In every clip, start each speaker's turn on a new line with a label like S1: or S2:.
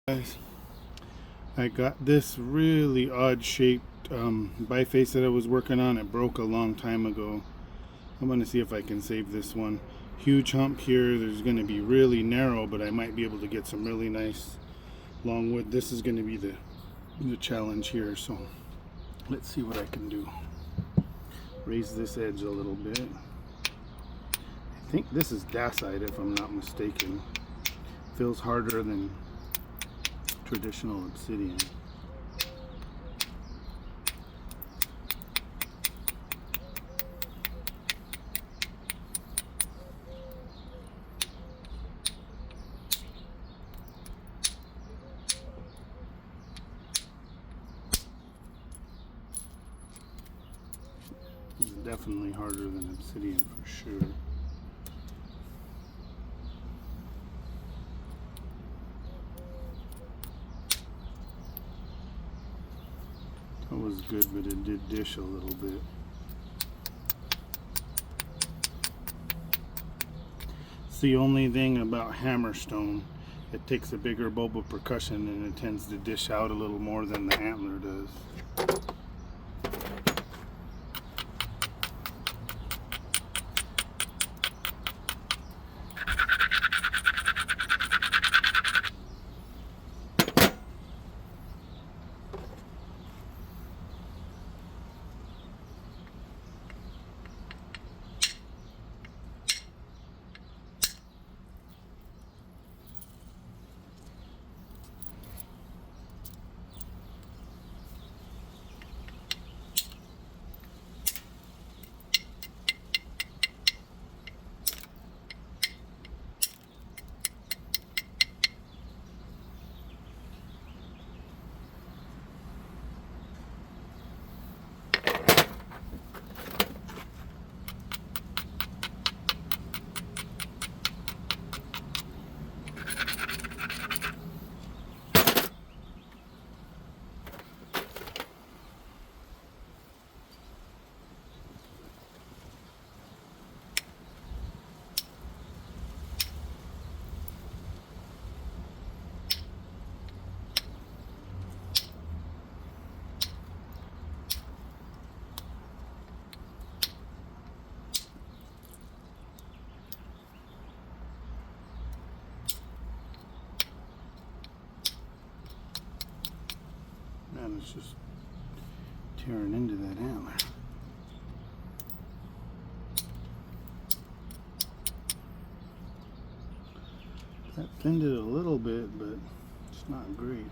S1: Guys, I got this really odd shaped biface that I was working on. It broke a long time ago. I'm going to see if I can save this one. Huge hump here. There's going to be really narrow, but I might be able to get some really nice long wood. This is going to be the challenge here, so let's see what I can do. Raise this edge a little bit. I think this is dacite if I'm not mistaken. Feels harder than traditional obsidian. It's definitely harder than obsidian for sure. That was good, but it did dish a little bit. It's the only thing about hammerstone. It takes a bigger bulb of percussion and it tends to dish out a little more than the antler does. Man, it's just tearing into that antler. That thinned it a little bit, but it's not great.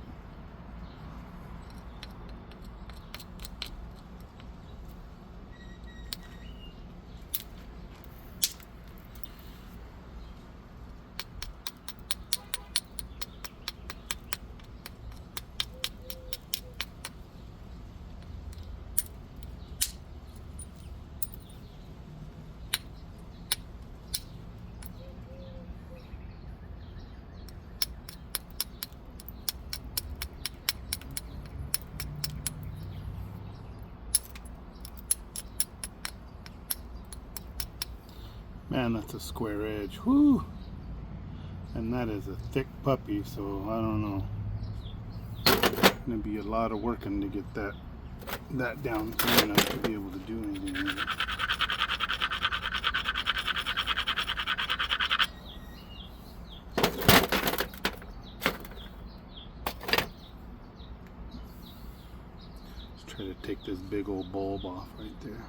S1: Man, that's a square edge. Whoo! And that is a thick puppy, so I don't know. It's gonna be a lot of working to get that down thin enough to be able to do anything with it. Let's try to take this big old bulb off right there.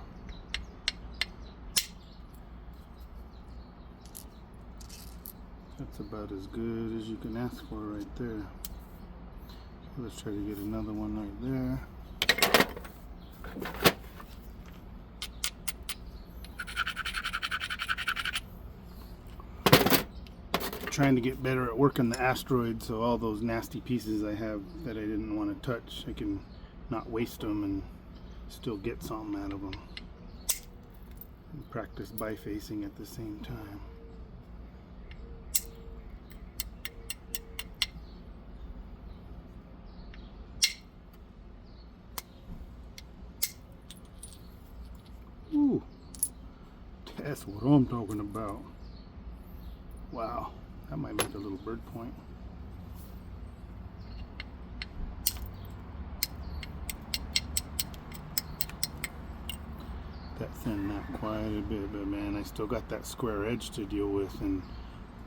S1: That's about as good as you can ask for right there. So let's try to get another one right there. Trying to get better at working the asteroid, so all those nasty pieces I have that I didn't want to touch, I can not waste them and still get something out of them. And practice bifacing at the same time. Ooh, that's what I'm talking about. Wow, that might make a little bird point. that thin that quite a bit, but man, I still got that square edge to deal with, and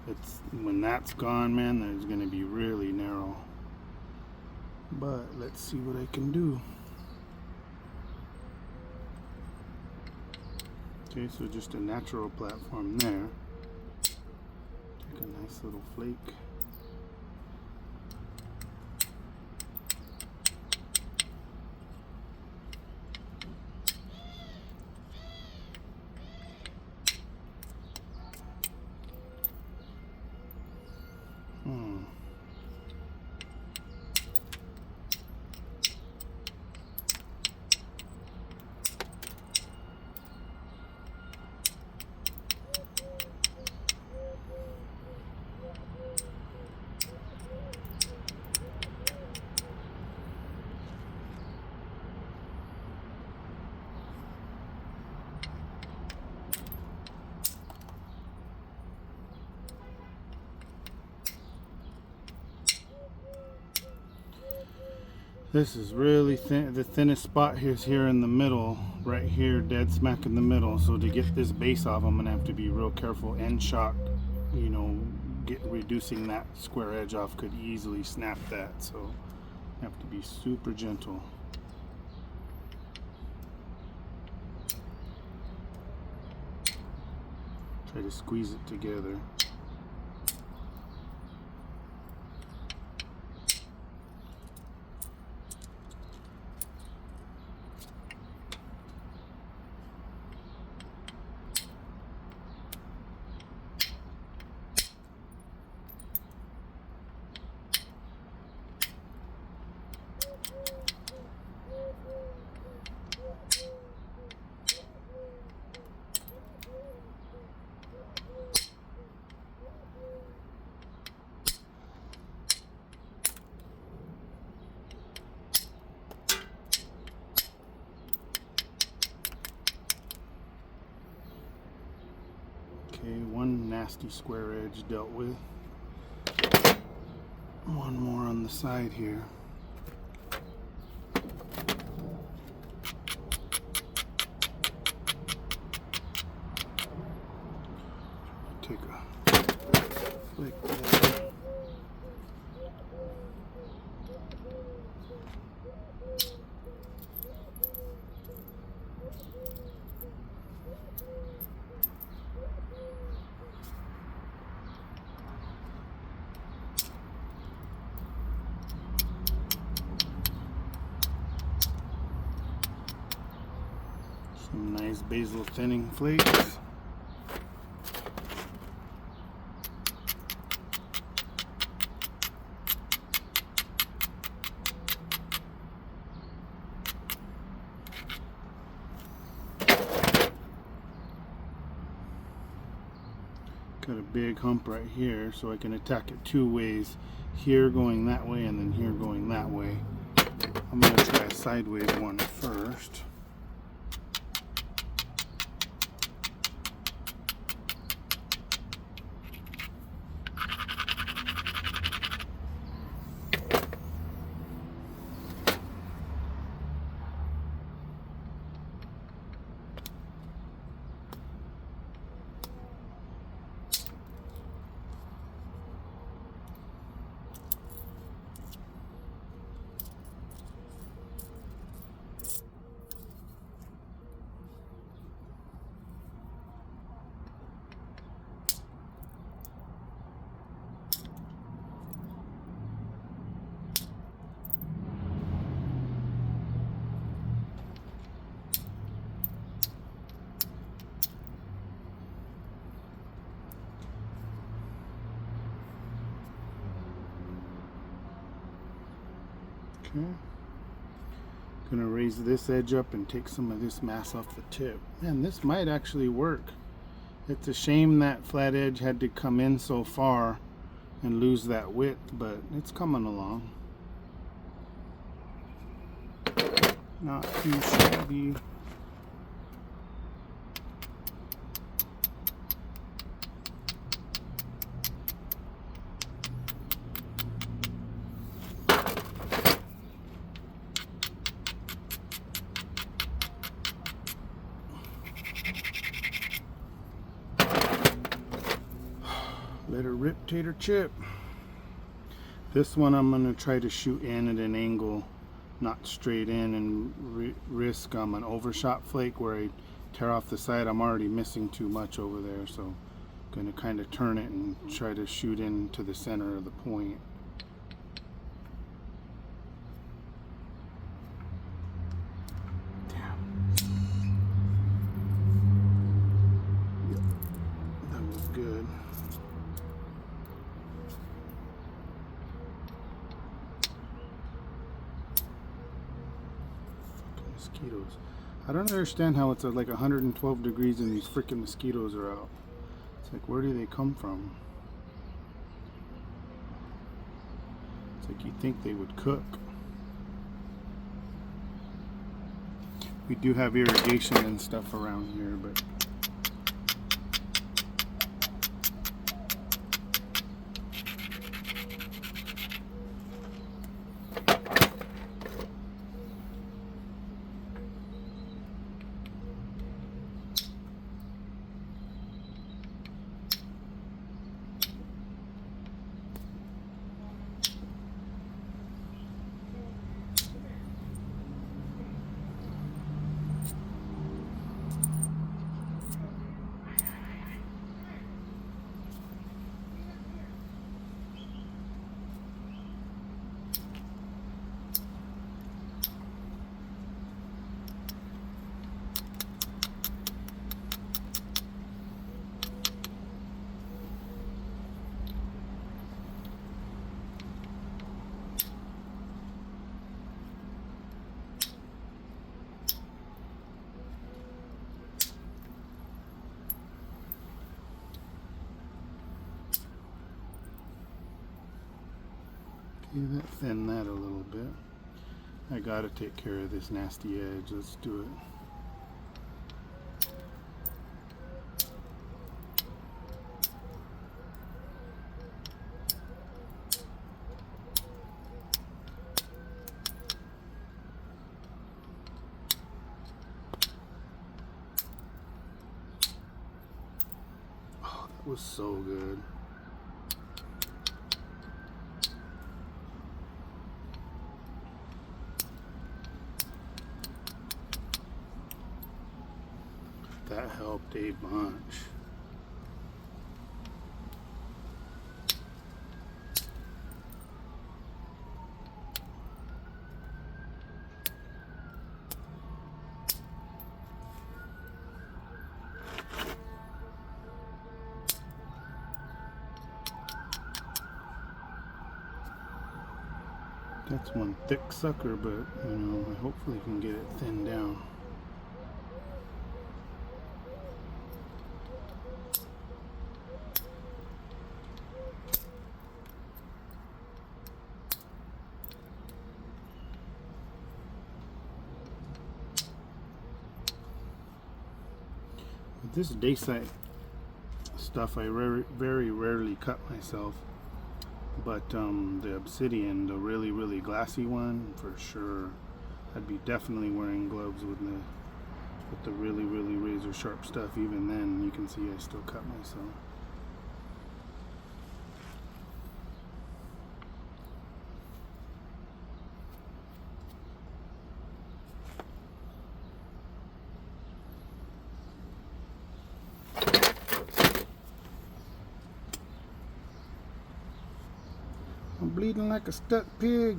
S1: it's when that's gone, man, there's gonna be really narrow. But let's see what I can do. Okay, so just a natural platform there. Take a nice little flake. This is really thin. The thinnest spot here is here in the middle, right here, dead smack in the middle. So to get this base off, I'm gonna have to be real careful. End shot, you know, reducing that square edge off could easily snap that. So I have to be super gentle. Try to squeeze it together. Okay, one nasty square edge dealt with. One more on the side here. Take a flick there. Some nice basil thinning flakes. Got a big hump right here, so I can attack it two ways. Here going that way and then here going that way. I'm going to try a sideways one first. Okay. Gonna raise this edge up and take some of this mass off the tip. Man, this might actually work. It's a shame that flat edge had to come in so far and lose that width, but it's coming along. Not too shabby. Rip tater chip. This one I'm going to try to shoot in at an angle, not straight in, and risk an overshot flake where I tear off the side. I'm already missing too much over there, so I'm going to kind of turn it and try to shoot into the center of the point. Good. Fucking mosquitoes. I don't understand how it's at like 112 degrees and these freaking mosquitoes are out. It's like, where do they come from? It's like you think they would cook. We do have irrigation and stuff around here, but okay, thin that a little bit. I gotta take care of this nasty edge. Let's do it. Oh, that was so good. That helped a bunch. That's one thick sucker, but you know, I hopefully can get it thinned down. With this dacite stuff, I very rarely cut myself. But the obsidian, the really glassy one, for sure, I'd be definitely wearing gloves with the really razor sharp stuff. Even then, you can see I still cut myself. I'm bleeding like a stuck pig.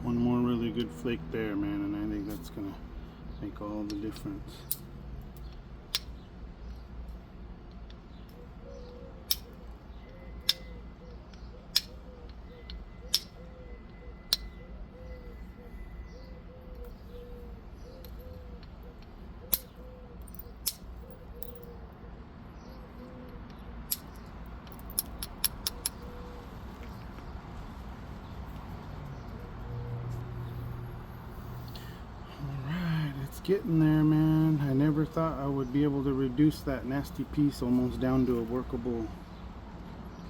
S1: One more really good flake there, man, and I think that's gonna make all the difference. getting there, man. I never thought I would be able to reduce that nasty piece almost down to a workable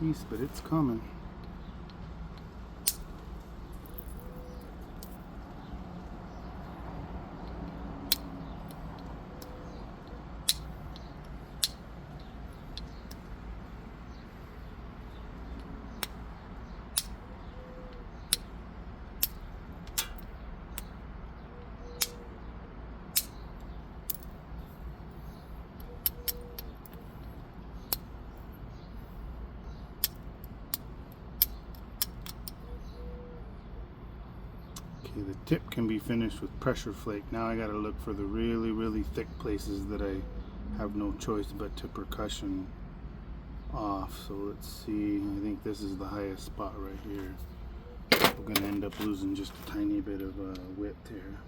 S1: piece, but it's coming. Okay, the tip can be finished with pressure flake. Now I gotta look for the really, really thick places that I have no choice but to percussion off. So let's see, I think this is the highest spot right here. We're gonna end up losing just a tiny bit of width here.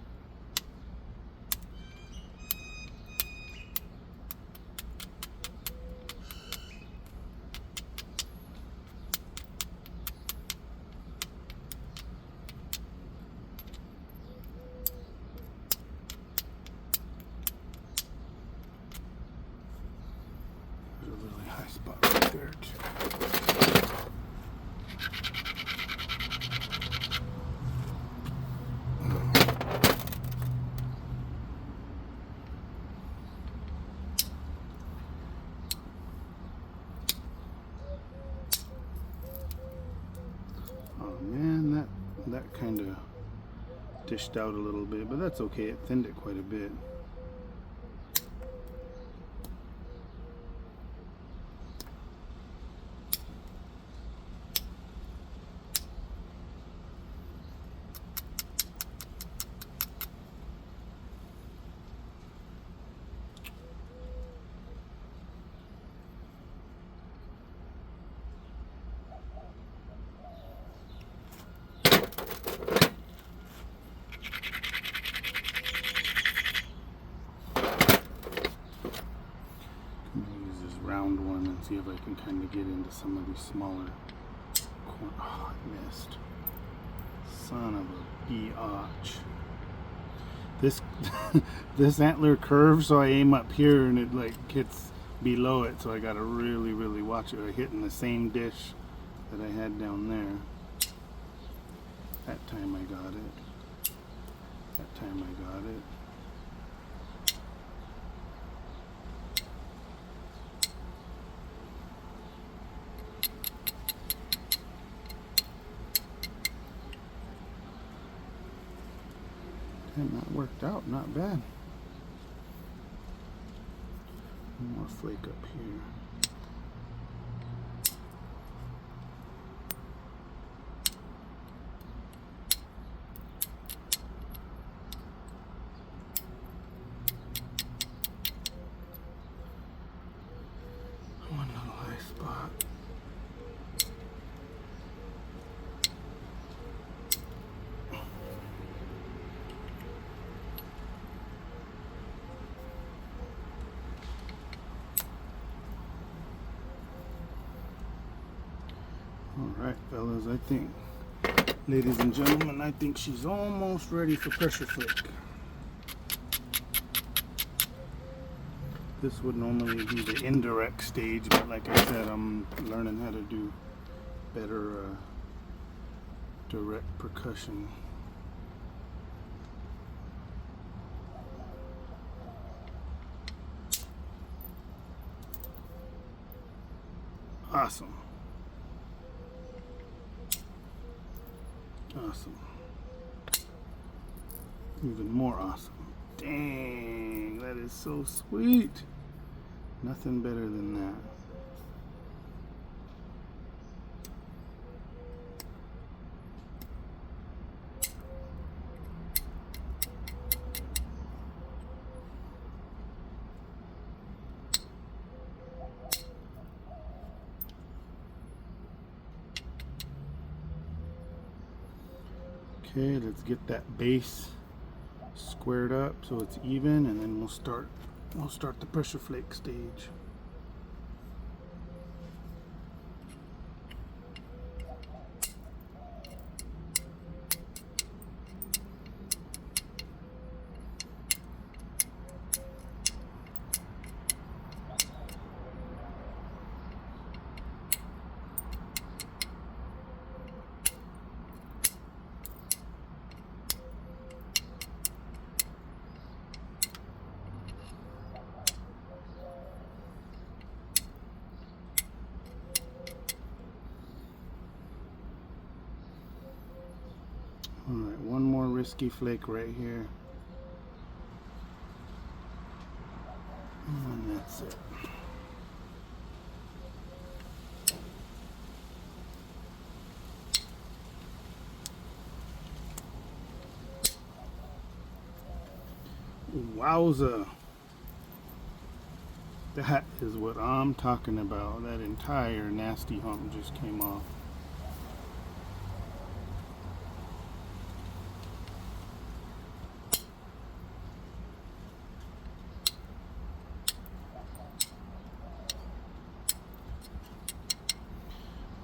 S1: Spot right there too. Oh man, that kind of dished out a little bit, but that's okay. It thinned it quite a bit. Round one and see if I can kind of get into some of these smaller corners. Oh, I missed. Son of a biatch. This antler curves, so I aim up here and it like hits below it, so I gotta really, really watch it. I hit in the same dish that I had down there. That time I got it. That time I got it. And that worked out, not bad. One more flake up here. One little high spot. Alright fellas, I think, ladies and gentlemen, I think she's almost ready for pressure flake. This would normally be the indirect stage, but like I said, I'm learning how to do better direct percussion. Awesome. Awesome. Even more awesome. Dang, that is so sweet. Nothing better than that. Okay, let's get that base squared up so it's even, and then we'll start the pressure flake stage. Alright, one more risky flake right here. And that's it. Wowza. That is what I'm talking about. That entire nasty hump just came off.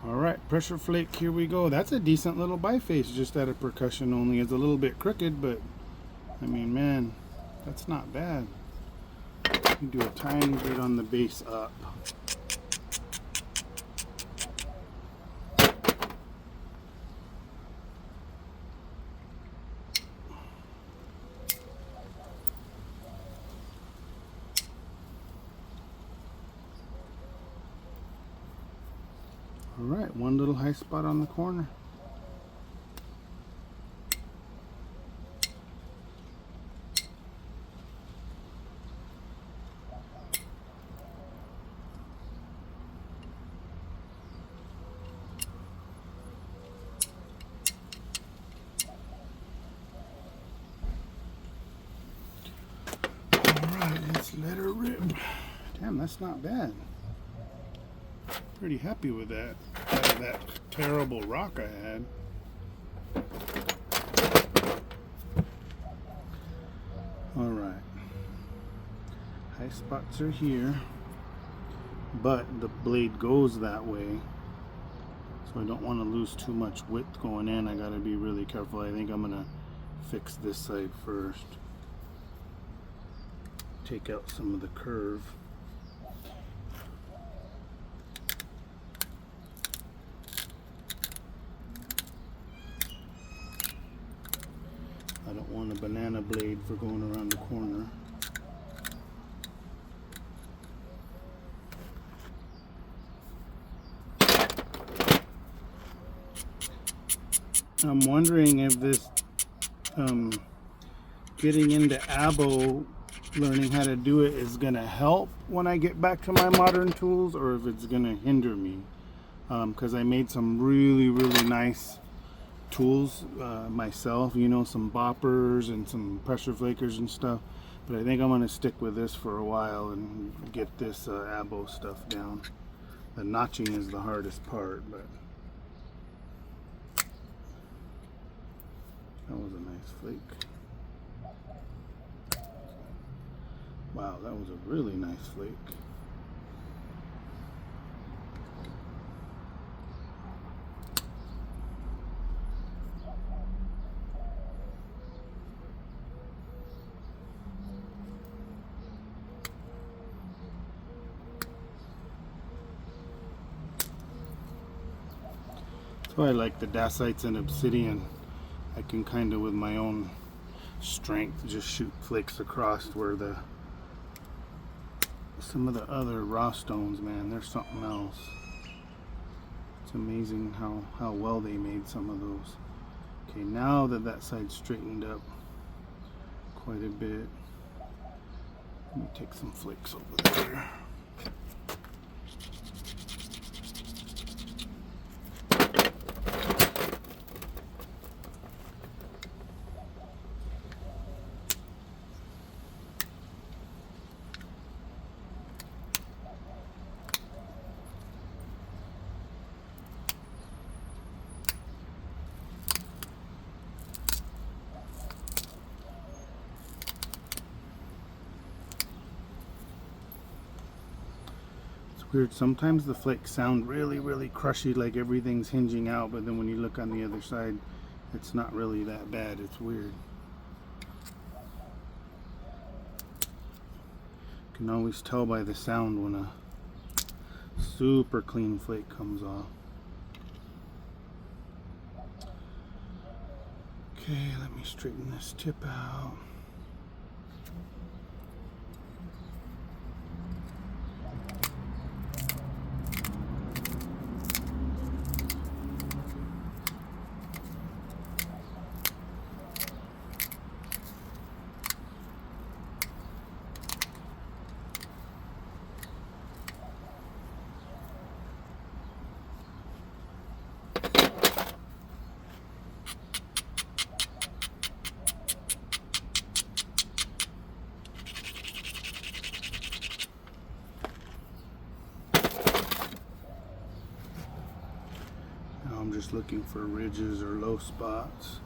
S1: Alright, pressure flake, here we go. That's a decent little biface, just out of percussion only. It's a little bit crooked, but I mean, man, that's not bad. You do a tiny bit on the base up. Alright, one little high spot on the corner. Alright, let's let her rip. Damn, that's not bad. Pretty happy with that. That terrible rock I had. Alright. High spots are here, but the blade goes that way, so I don't want to lose too much width going in. I gotta be really careful. I think I'm gonna fix this side first. Take out some of the curve. I don't want a banana blade for going around the corner. I'm wondering if this getting into abo, learning how to do it, is gonna help when I get back to my modern tools, or if it's gonna hinder me, because I made some really nice tools myself, you know, some boppers and some pressure flakers and stuff, but I think I'm gonna stick with this for a while and get this abo stuff down. The notching is the hardest part, but that was a nice flake. Wow, that was a really nice flake. So I like the dacites and obsidian. I can kind of, with my own strength, just shoot flakes across where some of the other raw stones, man, they're something else. It's amazing how well they made some of those. Okay, now that side's straightened up quite a bit, let me take some flakes over there. Weird, sometimes the flakes sound really crushy, like everything's hinging out, but then when you look on the other side, it's not really that bad. It's weird. You can always tell by the sound when a super clean flake comes off. Okay, let me straighten this tip out. Now I'm just looking for ridges or low spots.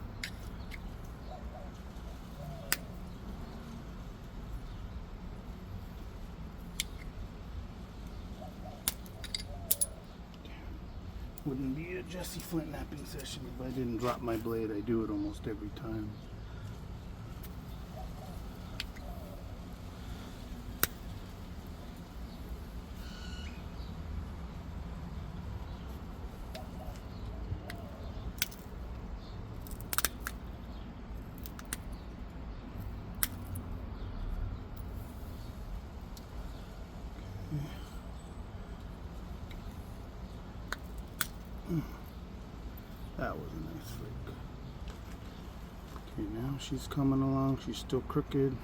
S1: Wouldn't be a Jesse Flint napping session if I didn't drop my blade. I do it almost every time. That was a nice flick. Okay, now she's coming along. She's still crooked.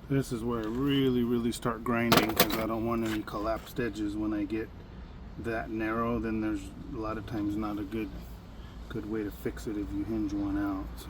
S1: This is where I really start grinding, because I don't want any collapsed edges. When I get that narrow, then there's a lot of times not a good way to fix it if you hinge one out. So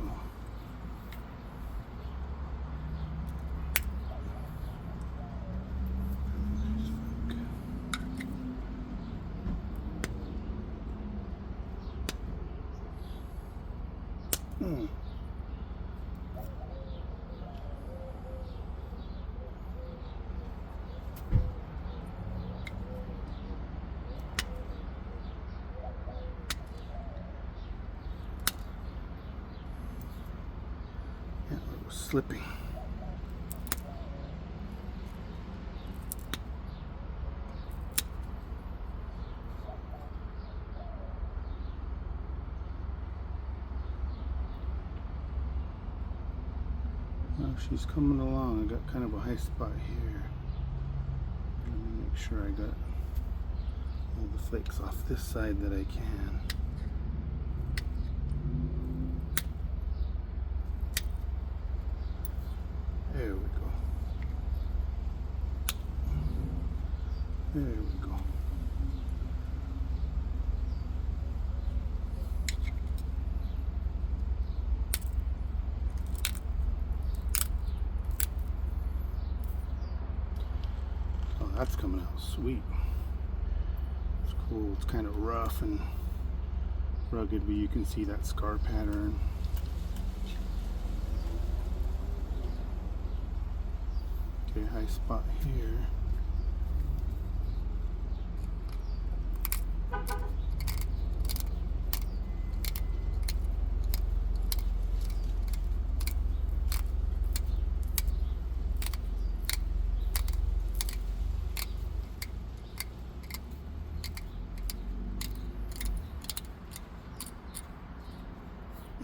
S1: yeah, it was slipping. Now she's coming along. I got kind of a high spot here. Let me make sure I got all the flakes off this side that I can. There we go. There we go. Oh, that's coming out sweet. It's cool. It's kind of rough and rugged, but you can see that scar pattern. Okay, high spot here.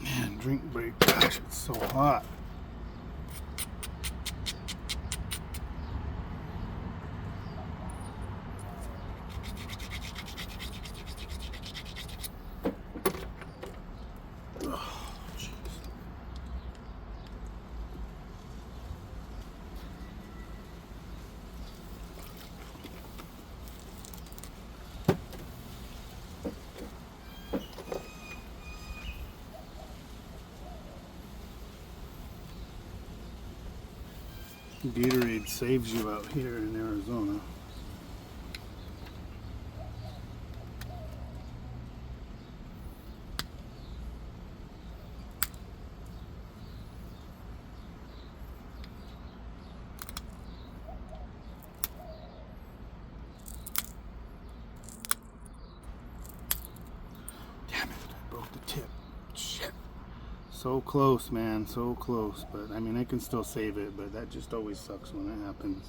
S1: Man, drink break. Gosh, it's so hot. Gatorade saves you out here in Arizona. So close, man, so close. But I mean, I can still save it, but that just always sucks when it happens.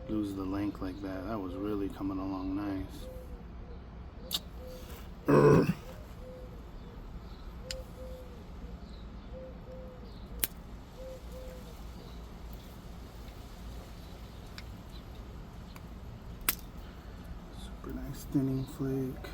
S1: Lose the length like that. That was really coming along nice. Super nice thinning flake.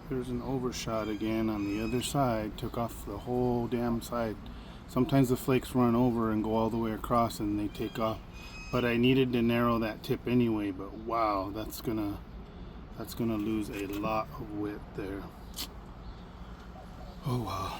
S1: There's an overshot again on the other side. Took off the whole damn side. Sometimes the flakes run over and go all the way across and they take off. But I needed to narrow that tip anyway. But wow, that's gonna lose a lot of width there. Oh wow.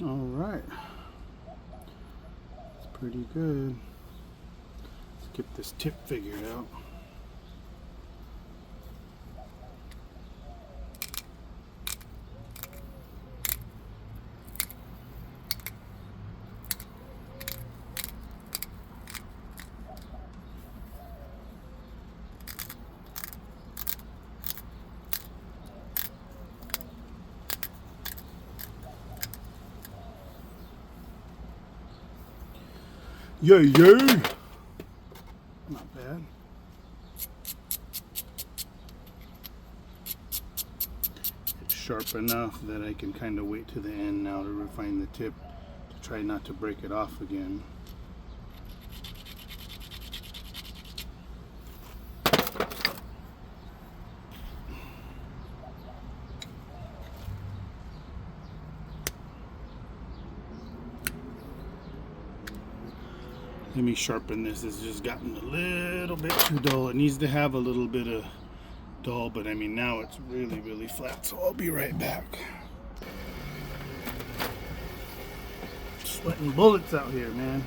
S1: All right, it's pretty good. Let's get this tip figured out. Yay, yay! Not bad. It's sharp enough that I can kind of wait to the end now to refine the tip to try not to break it off again. Let me sharpen this. It's just gotten a little bit too dull. It needs to have a little bit of dull, but I mean now it's really, really flat. So I'll be right back. Sweating bullets out here, man.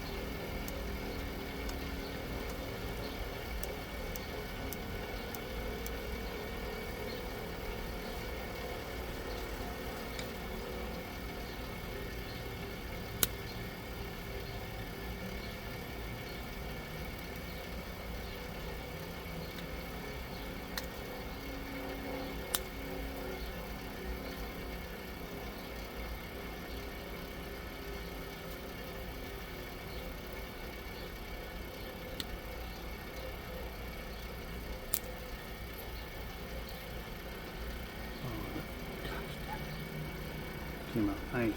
S1: came out nice.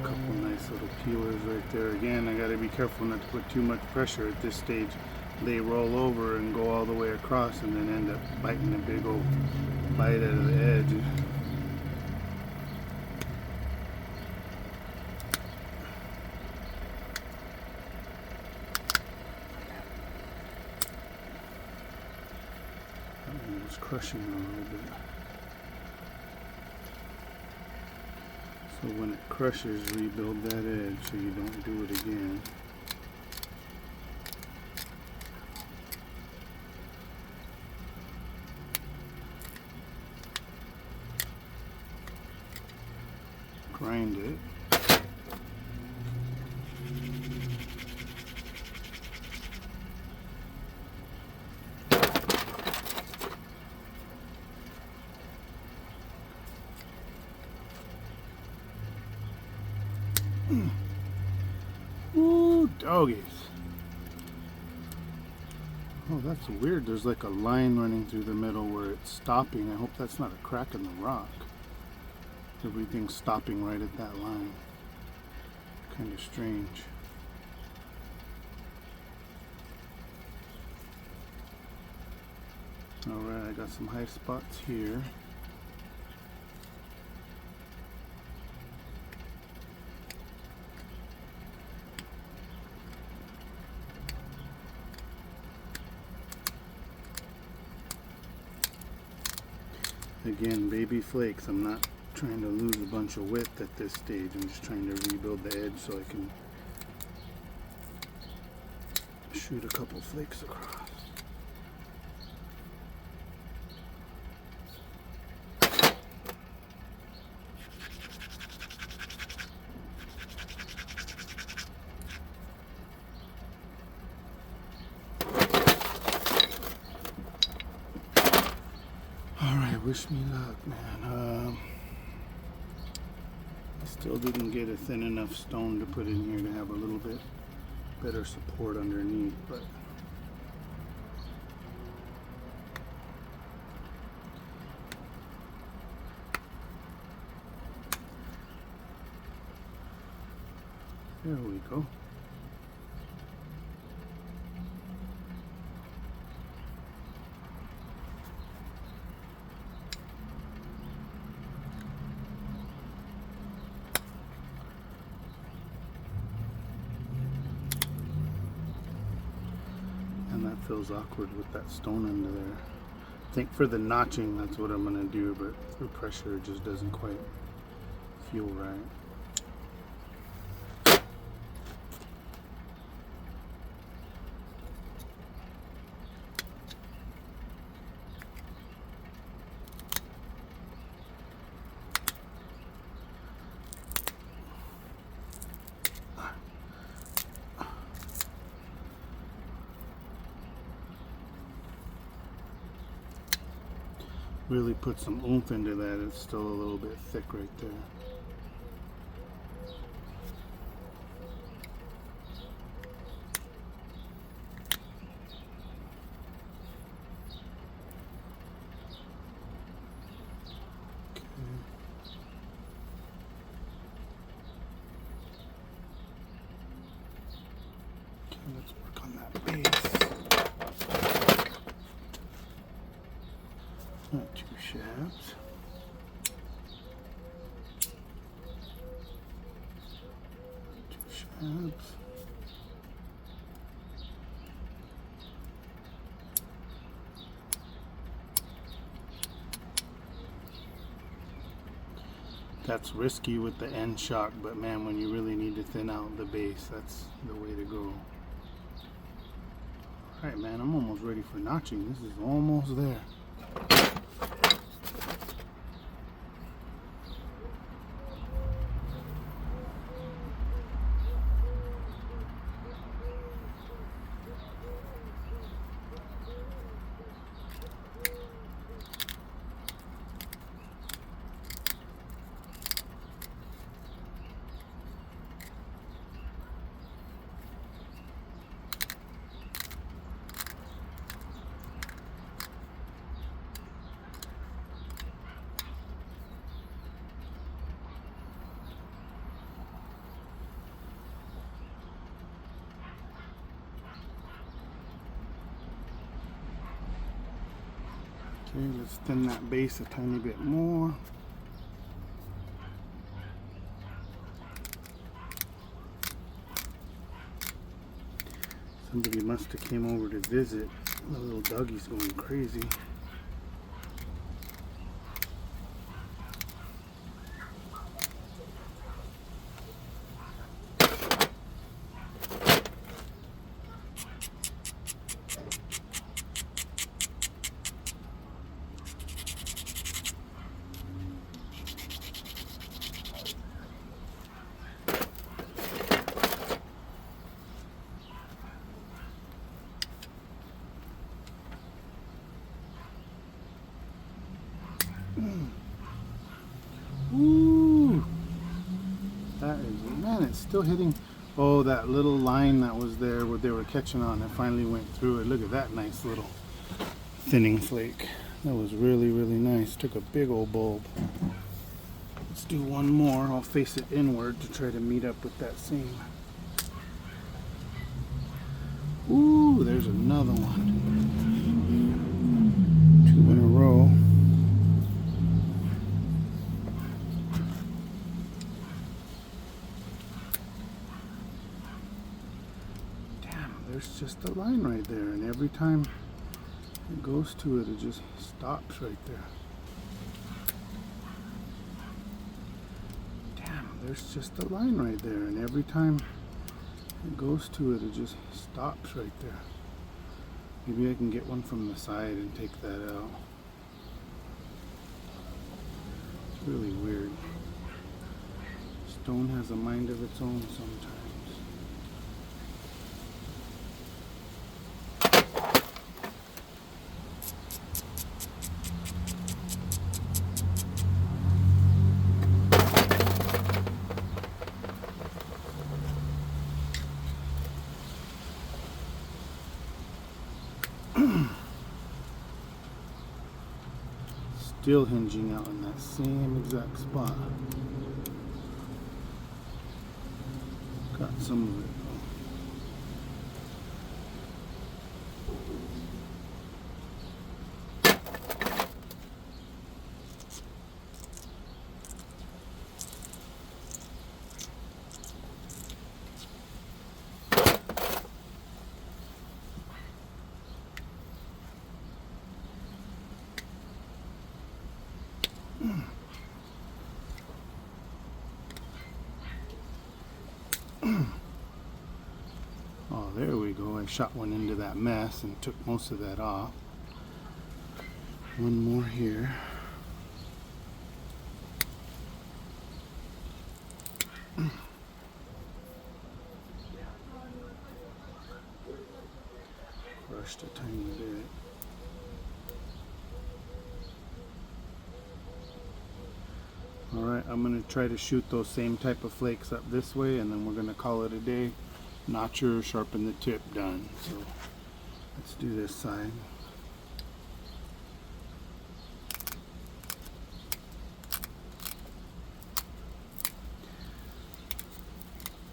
S1: Couple nice little peelers right there. Again, I gotta be careful not to put too much pressure at this stage. They roll over and go all the way across and then end up biting a big old bite out of the edge. That one was crushing a little bit. So when it crushes, rebuild that edge so you don't do it again. Grind it. Ooh, doggies. Oh, that's weird. There's like a line running through the middle where it's stopping. I hope that's not a crack in the rock. Everything's stopping right at that line. Kind of strange. Alright, I got some high spots here. Again, baby flakes. I'm not trying to lose a bunch of width at this stage. I'm just trying to rebuild the edge so I can shoot a couple flakes across. Alright, wish me luck, man. Still didn't get a thin enough stone to put in here to have a little bit better support underneath, but there we go. And that feels awkward with that stone under there. I think for the notching, that's what I'm gonna do, but the pressure just doesn't quite feel right. Really put some oomph into that. It's still a little bit thick right there. Okay, let's work on that base. Two shafts. Two shafts. That's risky with the end shock, but man, when you really need to thin out the base, that's the way to go. Alright, man, I'm almost ready for notching. This is almost there. Okay, let's thin that base a tiny bit more. Somebody must have came over to visit. The little doggy's going crazy. Ooh, that is, man, it's still hitting. Oh, that little line that was there, what they were catching on, it finally went through it. Look at that nice little thinning flake. That was really, really nice. Took a big old bulb. Let's do one more. I'll face it inward to try to meet up with that same. Ooh, there's another one. 2 in a row. There's just a line right there, and every time it goes to it, it just stops right there. Damn, there's just a line right there, and every time it goes to it, it just stops right there. Maybe I can get one from the side and take that out. It's really weird. Stone has a mind of its own sometimes. Still hinging out in that same exact spot. Got some of it Oh, there we go. I shot one into that mess and took most of that off. One more here. Crushed a tiny bit. Alright, I'm going to try to shoot those same type of flakes up this way, and then we're going to call it a day. Notcher, sharpen the tip, done. So let's do this side.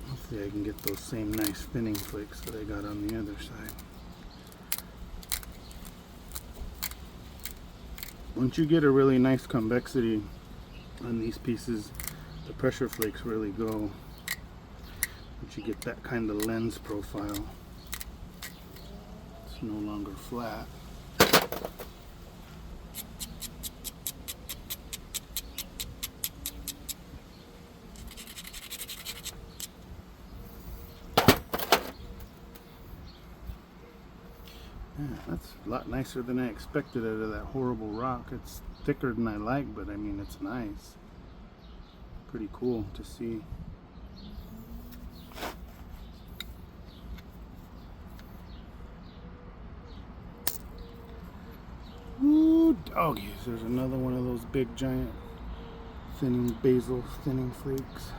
S1: Hopefully I can get those same nice thinning flakes that I got on the other side. Once you get a really nice convexity on these pieces, the pressure flakes really go. Once you get that kind of lens profile, it's no longer flat. Yeah, that's a lot nicer than I expected out of that horrible rock. It's thicker than I like, but I mean, it's nice. Pretty cool to see. Ooh, doggies. There's another one of those big giant thinning basil thinning flakes.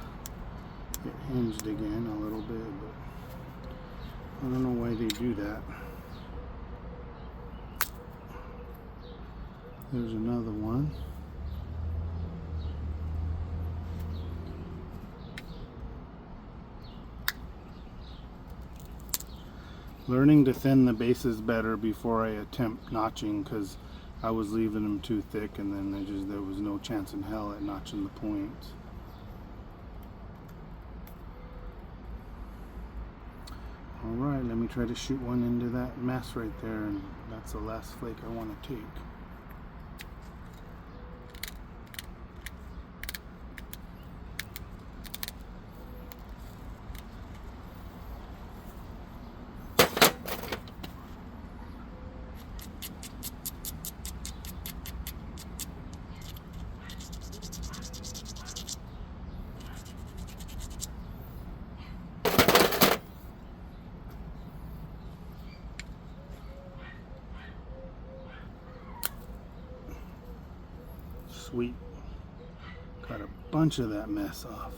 S1: It hinged again a little bit, but I don't know why they do that. There's another one. Learning to thin the bases better before I attempt notching, because I was leaving them too thick, and then there was no chance in hell at notching the points. Alright, let me try to shoot one into that mess right there, and that's the last flake I want to take. Sweet. Got a bunch of that mess off.